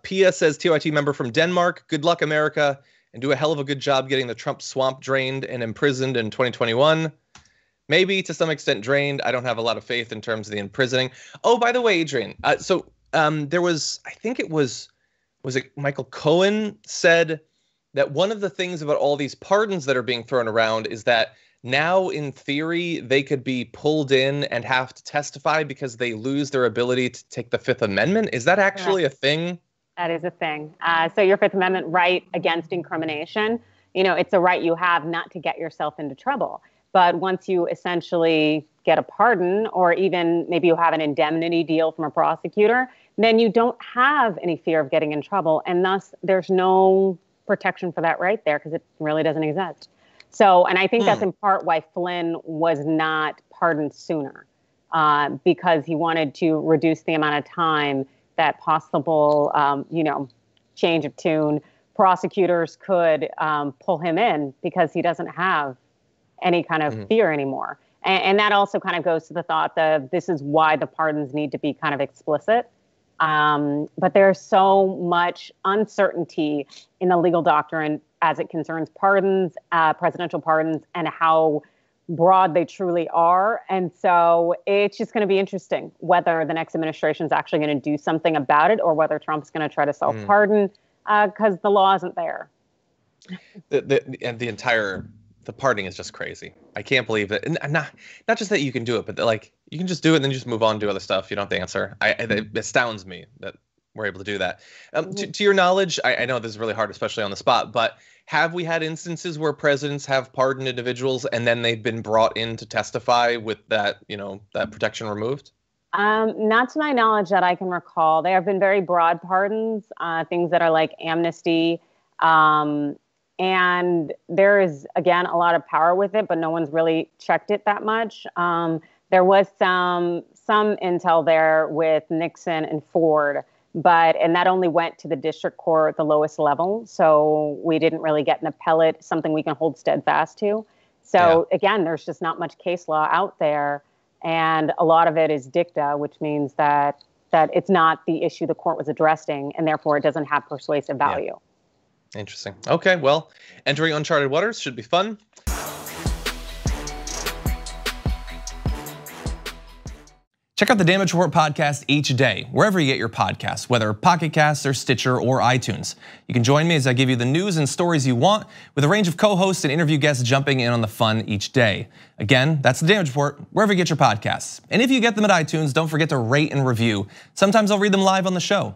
Pia says, TYT member from Denmark, good luck, America, and do a hell of a good job getting the Trump swamp drained and imprisoned in 2021. Maybe to some extent drained. I don't have a lot of faith in terms of the imprisoning. Oh, by the way, Adrienne, there was, I think it was it Michael Cohen said that one of the things about all these pardons that are being thrown around is that now, in theory, they could be pulled in and have to testify because they lose their ability to take the Fifth Amendment. Is that actually a thing? That is a thing. So your Fifth Amendment right against incrimination, it's a right you have not to get yourself into trouble. But once you essentially get a pardon, or even maybe you have an indemnity deal from a prosecutor, then you don't have any fear of getting in trouble. And thus, there's no protection for that right there because it really doesn't exist. So, and I think that's in part why Flynn was not pardoned sooner, because he wanted to reduce the amount of time that possible, change of tune prosecutors could pull him in, because he doesn't have any kind of fear anymore. And that also kind of goes to the thought that this is why the pardons need to be kind of explicit. But there's so much uncertainty in the legal doctrine as it concerns pardons, presidential pardons, and how broad they truly are. And so it's just going to be interesting whether the next administration is actually going to do something about it, or whether Trump's going to try to self-pardon because the law isn't there. The pardoning is just crazy. I can't believe it. And not just that you can do it, but you can just do it and then just move on and do other stuff. You don't have to answer. It astounds me that we're able to do that. To your knowledge, I know this is really hard, especially on the spot, but have we had instances where presidents have pardoned individuals and then they've been brought in to testify with that, that protection removed? Not to my knowledge that I can recall. There have been very broad pardons, things that are like amnesty. And there is, again, a lot of power with it, but no one's really checked it that much. There was some intel there with Nixon and Ford, and that only went to the district court, the lowest level. So we didn't really get an appellate, something we can hold steadfast to. So again, there's just not much case law out there. And a lot of it is dicta, which means that it's not the issue the court was addressing, and therefore it doesn't have persuasive value. Yeah. Interesting. Okay, well, entering uncharted waters should be fun. Check out the Damage Report podcast each day, wherever you get your podcasts, whether Pocket Casts or Stitcher or iTunes. You can join me as I give you the news and stories you want, with a range of co-hosts and interview guests jumping in on the fun each day. Again, that's the Damage Report, wherever you get your podcasts. And if you get them at iTunes, don't forget to rate and review. Sometimes I'll read them live on the show.